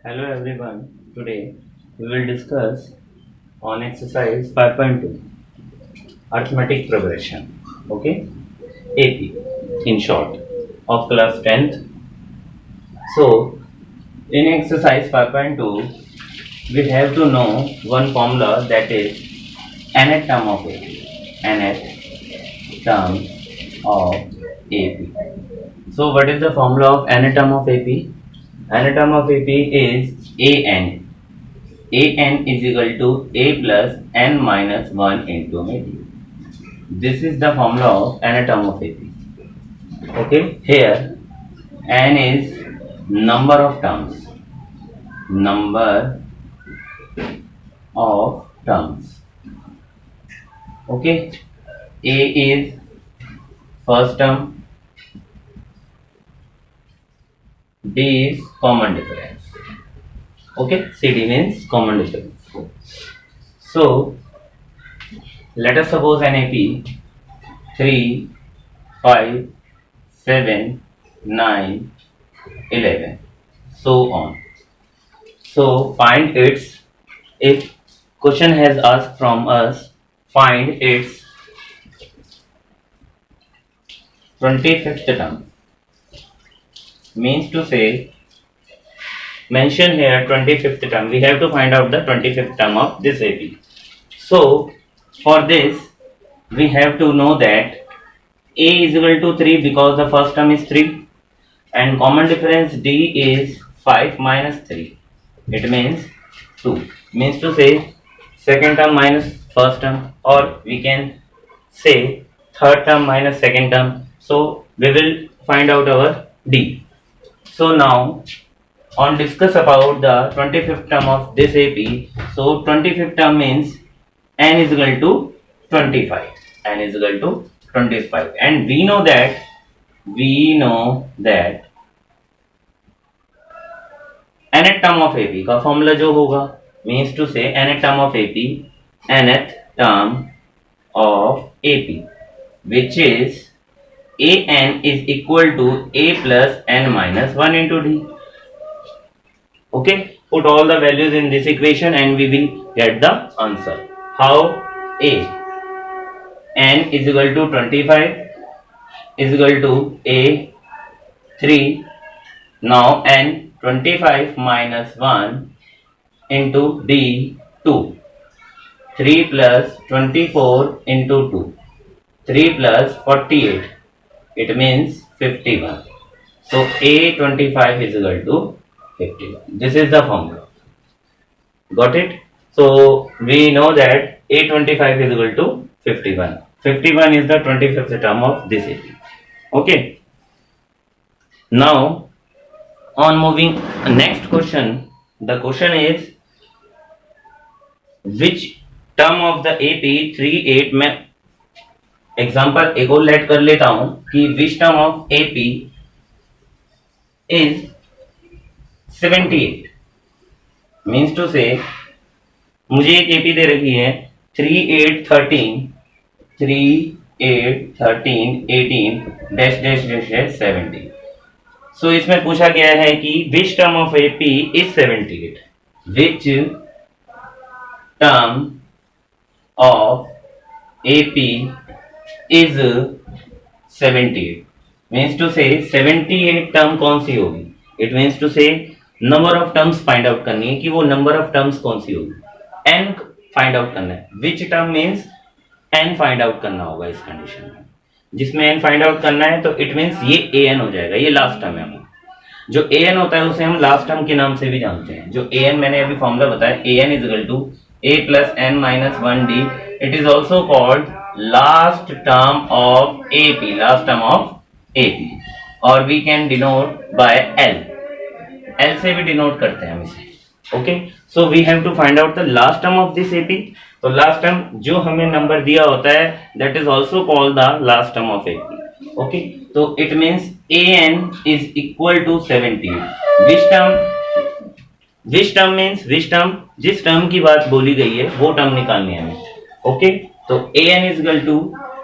Hello everyone. Today we will discuss on exercise 5.2 arithmetic progression. Okay, AP in short of class 10th. So in exercise 5.2 we have to know one formula, that is nth term of AP. Nth term of AP. So what is the formula of nth term of AP? Nth term of AP is AN. AN is equal to A plus N minus 1 into AP. This is the formula of n term of AP. Okay, here N is number of terms. Number of terms. Okay, A is first term, D is common difference. Okay, CD means common difference. So let us suppose NAP 3, 5, 7, 9, 11, so on. So find its, if question has asked from us, find its 25th term. Means to say, mention here 25th term. We have to find out the 25th term of this AP. So for this we have to know that A is equal to 3 because the first term is 3 and common difference D is 5 minus 3. It means 2. Means to say second term minus first term, or we can say third term minus second term. So we will find out our D. So now on discuss about the 25th term of this AP. So 25th term means n is equal to 25. N is equal to 25, and we know that nth term of AP का formula जो होगा, means to say nth term of AP, nth term of AP, which is an is equal to a plus n minus 1 into d. Okay, put all the values in this equation and we will get the answer. How? A n is equal to 25 is equal to a 3. Now n 25 minus 1 into d 2. 3 plus 24 into 2. 3 plus 48. It means 51. So A25 is equal to 51. This is the formula. Got it? So we know that A25 is equal to 51. 51 is the 25th term of this AP. Okay. Now on moving next question. The question is, which term of the AP 3, 8 में example एक और late कर लेता हूं कि which term of AP is 78. Means to say मुझे एक AP दे रखी है 3, 8, 13, 3, 8, 13, 18 डैश डैश डैश डैश 70. सो इसमें पूछा गया है कि which term of AP is 78. Which term of AP is 78. means to say 78 term कौन सी होगी. इट मीन्स टू से number of terms find out करनी है कि वो नंबर ऑफ टर्म्स कौन सी होगी. n फाइंड आउट करना है. Which term means n find out करना होगा इस कंडीशन में. जिसमें n फाइंड आउट करना है तो इट मीन्स ये an हो जाएगा. ये लास्ट टर्म है. हमें जो an होता है उसे हम लास्ट टर्म के नाम से भी जानते हैं. जो an मैंने अभी फॉर्मूला बताया, an is equal to a plus n minus 1d. It is also called last term of AP, last term of AP, or we can denote by L. L से भी denote करते हैं हम इसे. Okay, so we have to find out the last term of this AP. तो last term जो हमें number दिया होता है, that is also called the last term of AP. Okay, तो it means AN is equal to 70. Which term means which term, जिस term की बात बोली गई है वो term निकालनी है हमें. Okay, तो an is equal to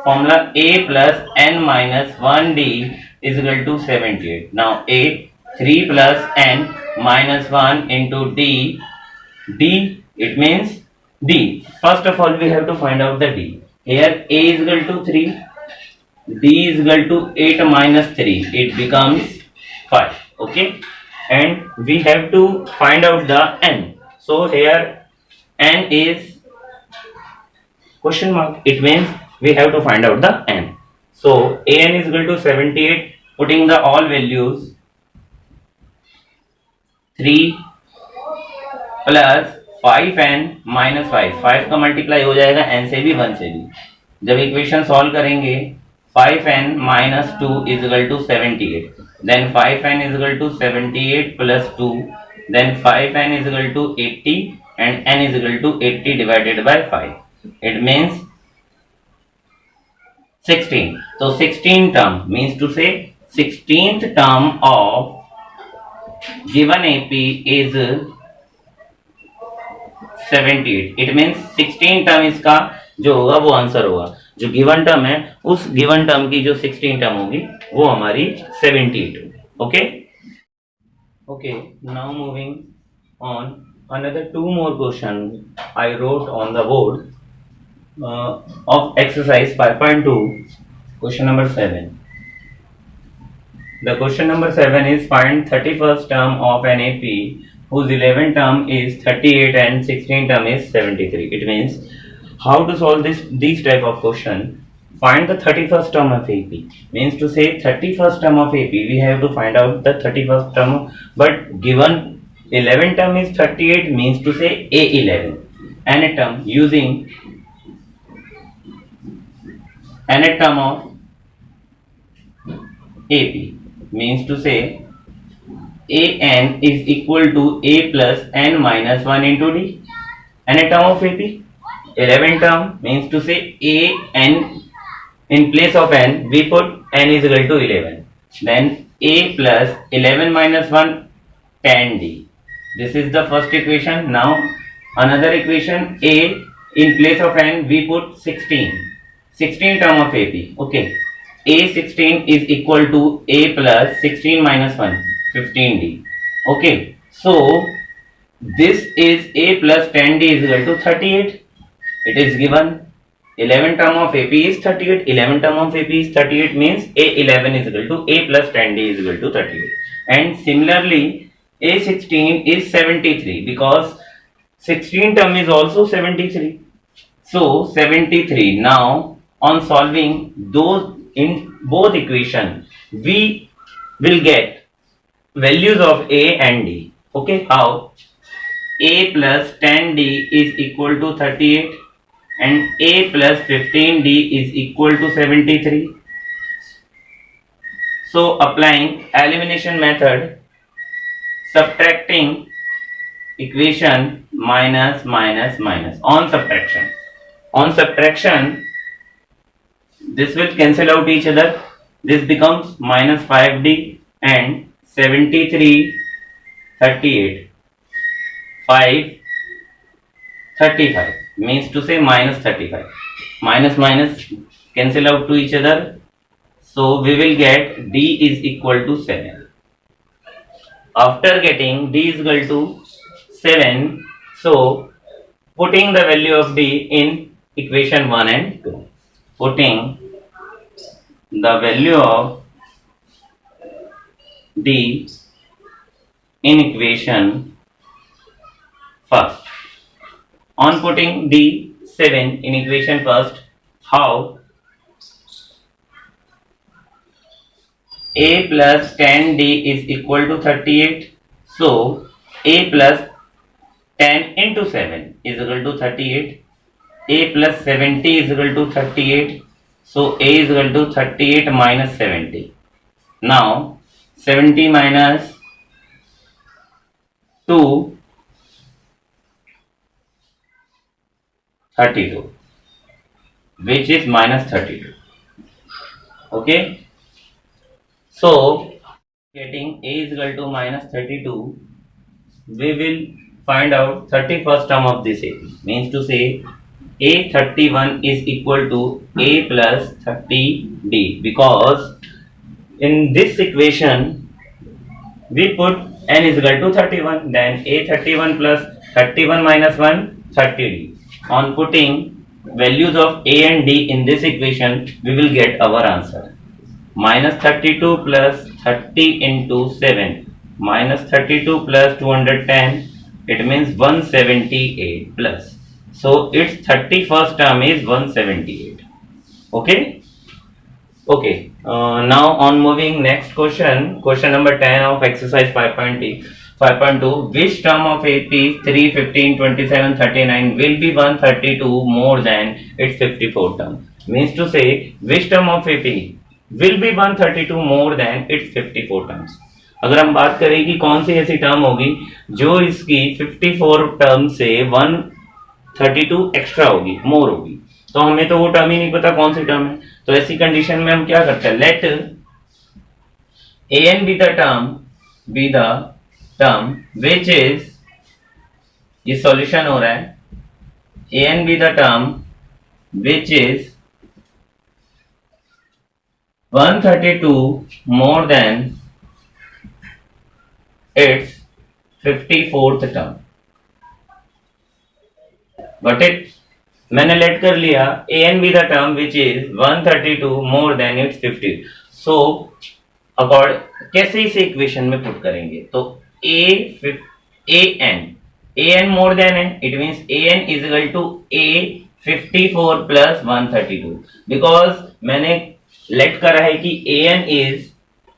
formula a plus n minus 1d is equal to 78. Now a 3 plus n minus 1 into D. D, it means D. First of all, we have to find out the D. Here A is equal to 3. D is equal to 8 minus 3. It becomes 5. Okay. And we have to find out the N. So here N is question mark. It means we have to find out the N. So An is equal to 78. Putting the all values 3 plus 5n minus 5 का multiply हो जाएगा n से भी 1 से भी. जब equation solve करेंगे 5n minus 2 is equal to 78. Then 5n is equal to 78 plus 2. Then 5n is equal to 80 and n is equal to 80 divided by 5. It means 16. तो 16 टर्म मीन्स टू से 16th term of given AP is 78. It means 16 term इसका जो होगा वो answer होगा. जो given term है उस गिवन टर्म की जो 16 टर्म होगी वो हमारी 78 होगी. Okay okay. Now moving on another 2 more question I wrote on the board of exercise 5.2. question number 7. The question number 7 is find 31st term of an AP whose 11th term is 38 and 16th term is 73. It means how to solve these type of question. Find the 31st term of AP. Means to say 31st term of AP we have to find out the 31st term, but given 11th term is 38 means to say A11. Nth term using nth term of AP means to say an is equal to a plus n minus 1 into d. Nth term of AP 11th term means to say a n, in place of n we put n is equal to 11. Then a plus 11 minus 1 10 d. This is the first equation. Now another equation, a in place of n we put 16 term of AP. Okay, a16 is equal to a plus 16 minus 1 15d. Okay, so this is a plus 10d is equal to 38. It is given 11 term of AP is 38. 11 term of AP is 38 means a11 is equal to a plus 10d is equal to 38. And similarly a16 is 73 because 16 term is also 73. So 73. Now on solving those in both equation we will get values of a and d. Okay, how? A plus 10d is equal to 38 and a plus 15d is equal to 73. So applying elimination method, subtracting equation minus minus minus. On subtraction this will cancel out each other. This becomes minus 5d and 73 38 5 35 means to say minus 35. Minus minus cancel out to each other, so we will get d is equal to 7. After getting d is equal to 7, so putting the value of d in equation 1 and 2. Putting the value of d in equation first. On putting d7 in equation first, how? A plus 10d is equal to 38. So a plus 10 into 7 is equal to 38. A plus 70 is equal to 38. So a is equal to 38 minus 70. Now 70 minus 2 32, which is minus 32. Okay, so getting a is equal to minus 32, we will find out 31st term of this AP. Means to say a31 is equal to a plus 30d, because in this equation we put n is equal to 31, then a31 plus 31 minus 1 30d. On putting values of a and d in this equation, we will get our answer. Minus 32 plus 30 into 7 minus 32 plus 210, it means 178 plus. So its 31st term is 178. Okay. Okay, now on moving next question, question number 10 of exercise 5.2, which term of AP 3, 15, 27, 39 will be 132 more than its 54 term? Means to say, which term of AP will be 132 more than its 54 terms? अगर हम बात करें कि कौन सी ऐसी term होगी जो इसकी 54 टर्म से 132 एक्स्ट्रा होगी, मोर होगी, तो हमें तो वो टर्म ही नहीं पता कौन सी टर्म है। तो ऐसी कंडीशन में हम क्या करते हैं, let an be the term which is, ये सॉल्यूशन हो रहा है, an be the term which is 132 more than its 54th term. Got it? मैंने लेट कर लिया a n be the term which is 132 more than its 50। So accord कैसे इसे इक्वेशन में पुट करेंगे, तो a n more than n, it means a n is equal to a 54 plus 132, because मैंने let करा है कि a n is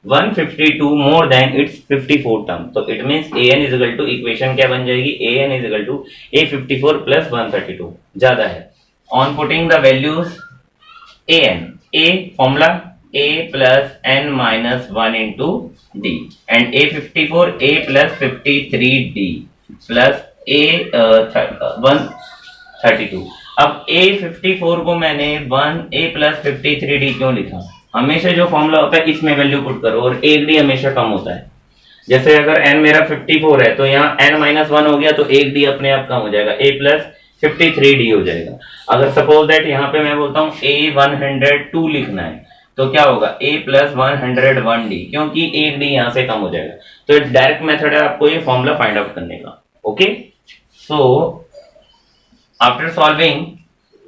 152 more than its 54 term, तो it means a n is equal to, equation क्या बन जाएगी, a n is equal to a 54 plus 132 ज्यादा है। On putting the values a n, a formula a plus n minus 1 into d, and a 54 a plus 53 d plus a 132। अब a 54 को मैंने 1 a plus 53 d क्यों लिखा? हमेशा जो formula होता है इसमें वैल्यू पुट करो और एक डी हमेशा कम होता है। जैसे अगर n मेरा 54 है तो यहाँ n माइनस 1 हो गया तो एक डी अपने आप कम हो जाएगा, a प्लस 53d हो जाएगा। अगर सपोज दैट यहाँ पे मैं बोलता हूँ a 102 लिखना है तो क्या होगा, a प्लस 101d, क्योंकि एक डी यहाँ से कम हो जाएगा। तो डायरेक्ट मेथड है आपको ये फॉर्मूला फाइंड आउट करने का। Okay, so after solving,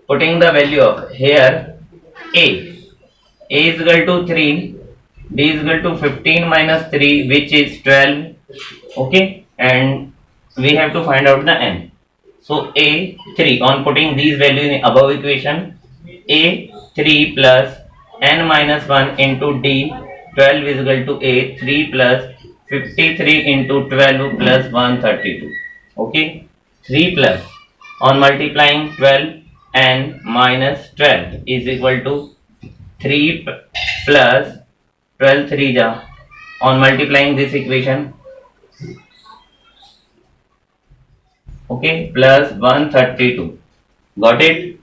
putting the value of here a is equal to 3, b is equal to 15 minus 3 which is 12, okay, and we have to find out the n. So a 3, on putting these values in above equation, a 3 plus n minus 1 into d, 12 is equal to a 3 plus 53 into 12 plus 132, okay, 3 plus, on multiplying 12 n minus 12 is equal to 3 plus 12 3 ja, on multiplying this equation, okay, plus 132, got it?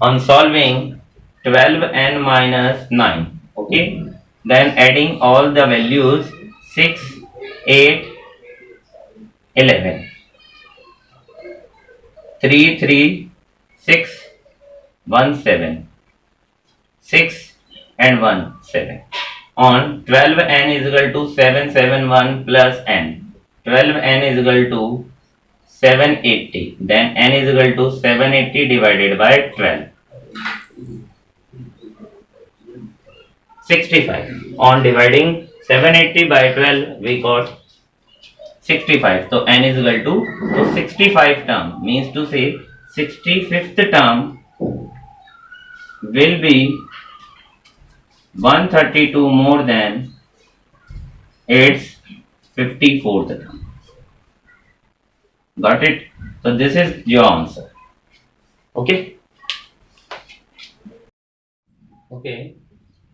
On solving 12n minus 9, okay, then adding all the values 6 8 11 3 3 6 1 7 6 and 1 7, on 12n is equal to 771 plus n, 12n is equal to 780, then n is equal to 780 divided by 12, 65, on dividing 780 by 12 we got 65, so n is equal to, so 65 term means to say 65th term will be 132 more than its 54th term. Got it? So this is your answer. Okay. Okay.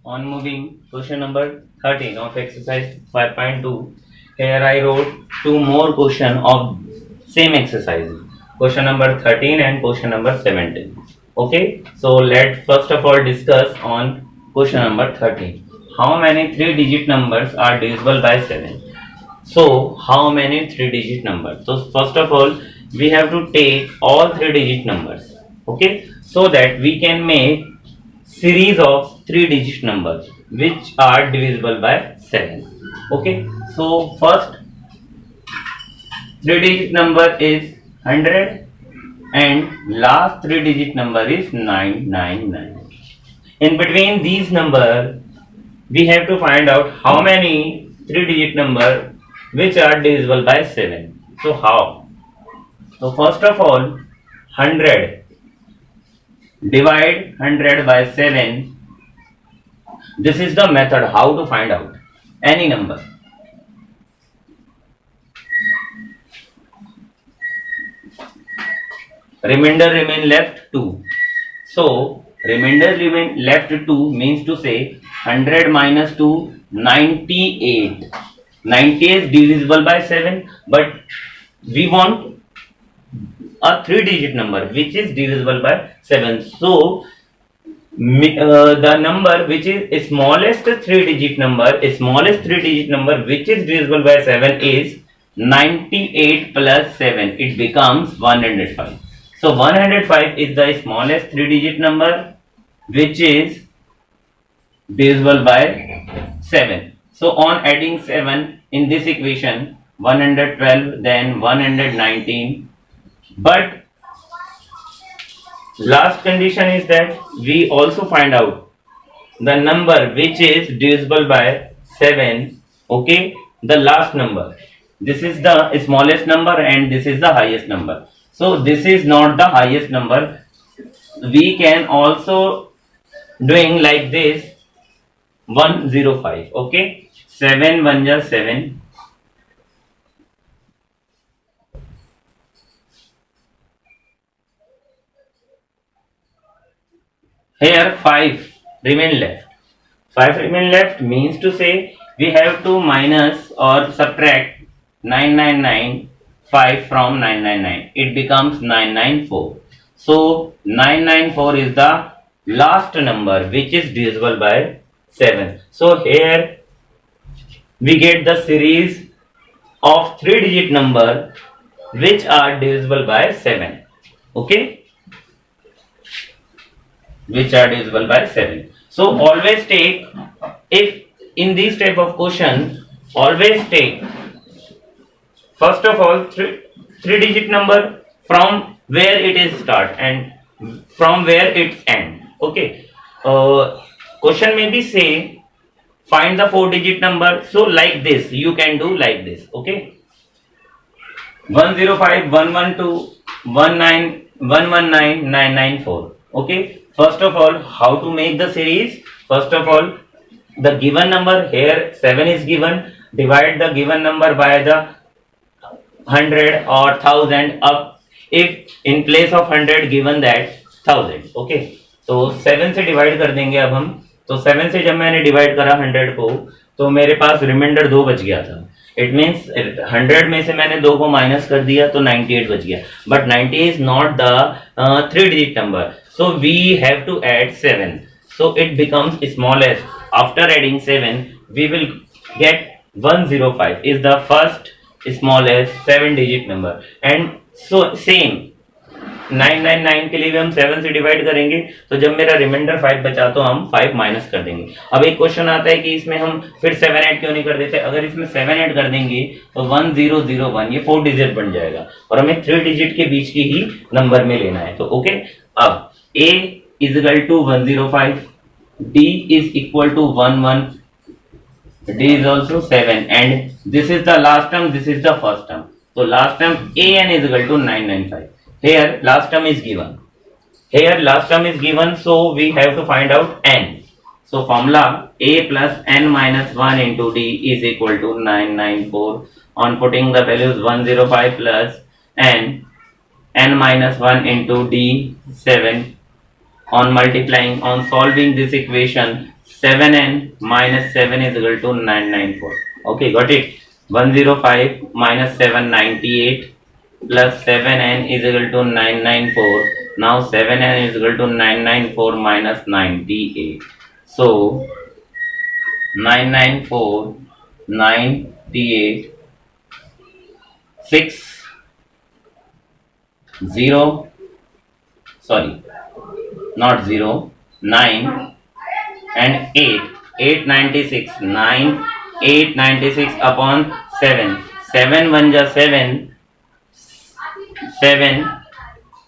On moving, question number 13 of exercise 5.2. Here I wrote two more question of same exercise. Question number 13 and question number 17. Okay. So let's first of all discuss on question number 13. How many 3-digit numbers are divisible by 7? So how many 3-digit numbers? So first of all we have to take all 3-digit numbers. Okay. So that we can make series of 3-digit numbers which are divisible by 7. Okay, so first three digit number is 100 and last three digit number is 999. In between these number, we have to find out how many three digit number which are divisible by 7. So how? So first of all, 100 divide 100 by 7. This is the method how to find out any number. Remainder remain left 2. So remainder remain left 2 means to say 100 minus 2, 98. 90 is divisible by 7, but we want a three digit number which is divisible by 7. So the number which is smallest three digit number which is divisible by 7 is 98 plus 7. It becomes 105. So 105 is the smallest three digit number which is divisible by 7. So on adding 7 in this equation, 112, then 119, but last condition is that we also find out the number which is divisible by 7. Okay, the last number. This is the smallest number and this is the highest number. So this is not the highest number. We can also doing like this 105. Okay, 7 1 just 7. Here 5 remain left. 5 remain left means to say we have to minus or subtract 999 from 999. It becomes 994. So 994 is the last number which is divisible by 7. So here we get the series of three digit number which are divisible by 7. Okay, which are divisible by 7. So always take, if in this type of question, always take first of all three digit number from where it is start and from where it's end. Okay, question maybe say find the four digit number. So like this you can do like this. Okay, 105 112 19 119 994. Okay, first of all, how to make the series? First of all, the given number here 7 is given, divide the given number by the 100 or 1000 up, if in place of 100 given that 1000. Okay, तो 7 से divide कर देंगे अब हम. तो 7 से जब मैंने डिवाइड करा 100 को तो मेरे पास रिमाइंडर 2 बच गया था. इट मीन्स 100 में से मैंने 2 को माइनस कर दिया तो 98 बच गया. But 90 is not the three digit number, so we have to add 7. So it becomes smallest. After adding 7 we will get 105 is the first smallest 7 digit number. And so same 999 के लिए भी हम 7 से डिवाइड करेंगे, तो जब मेरा reminder 5 बचा तो हम 5 माइनस कर देंगे. अब एक क्वेश्चन आता है कि इसमें हम फिर 7 ऐड क्यों नहीं कर देते. अगर इसमें 7 ऐड कर देंगे तो 1001 ये 4 डिजिट बन जाएगा और हमें 3 डिजिट के बीच की ही नंबर में लेना है. तो ओके, अब A is equal to 105, D is equal to 11, D is also 7, and this is the last term, this is the first term. So last term AN is equal to 995. Here last term is given. Here last term is given, so we have to find out N. So formula A plus N minus 1 into D is equal to 994. On putting the values 105 plus N minus 1 into D 7. On multiplying, on solving this equation, 7n minus 7 is equal to 994. Okay, got it. 105 minus 7 98 plus 7n is equal to 994. Now 7n is equal to 994 minus 98. So 994 98 6 0 sorry not 0 9 and 8 896 9 896 upon 7. 7 1 ja 7. 7.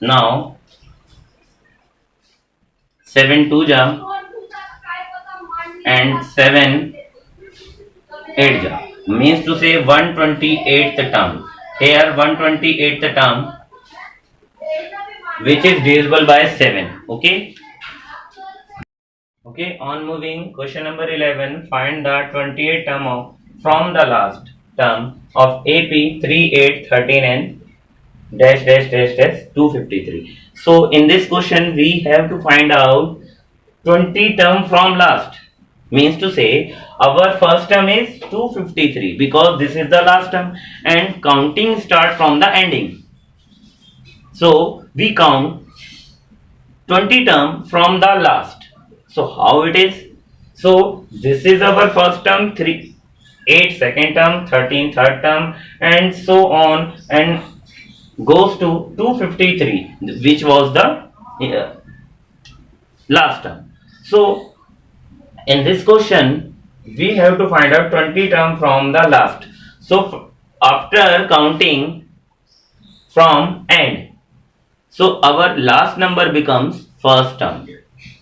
Now 7 2 ja and 7 8 ja. Means to say 128th term. Here 128th term which is divisible by 7. Okay. Okay, on moving, question number 11, find the 28th term of from the last term of AP 3, 8, 13 and dash dash dash dash 253. So in this question we have to find out 20 term from last. Means to say our first term is 253 because this is the last term and counting start from the ending. So we count 20 term from the last. So how it is? So this is our first term 3, 8 second term, 13 third term and so on and goes to 253 which was the last term. So in this question we have to find out 20 term from the last. So after counting from end, so our last number becomes first term.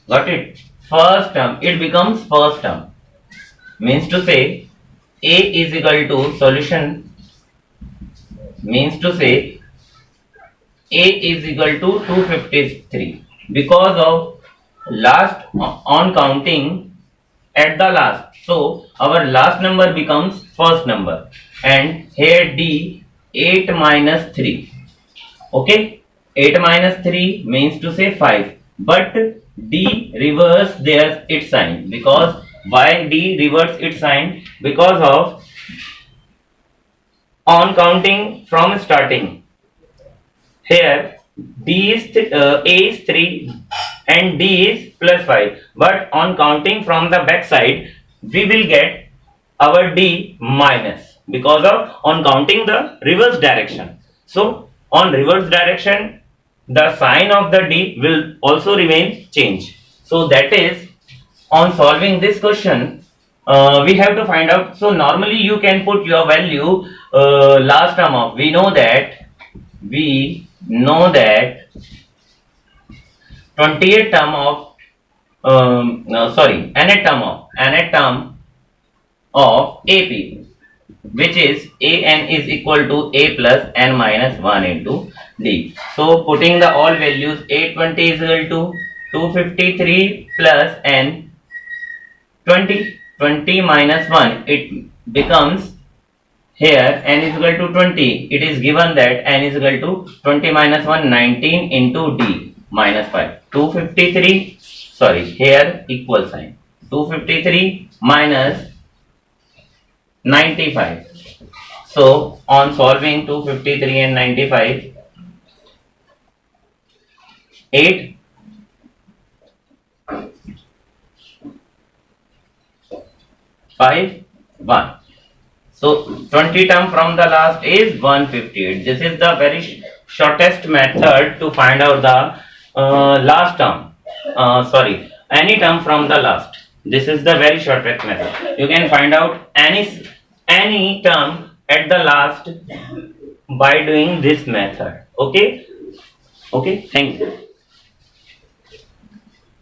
Got it? First term, it becomes first term. Means to say A is equal to solution. Means to say A is equal to 253 because of last on counting at the last. So our last number becomes first number and here D 8 minus 3. Okay, 8 minus 3 means to say 5, but D reverse their its sign. Because why D reverse its sign? Because of on counting from starting. Here D is A is 3 and D is plus 5, but on counting from the back side we will get our D minus because of on counting the reverse direction. So on reverse direction the sign of the D will also remain change. So that is on solving this question we have to find out. So normally you can put your value last term of we know that 28th term of nth term of AP which is an is equal to a plus n minus 1 into d. So putting the all values 820 is equal to 253 plus n 20 minus 1 it becomes here n is equal to 20. It is given that n is equal to 20 minus 1 19 into d minus 5 253 here equal sign 253 minus 95. So on solving 253 and 95 8 5 1. So 20 term from the last is 158. This is the very shortest method to find out the last term. Any term from the last. This is the very shortest method. You can find out any term at the last by doing this method. Okay. Thank you.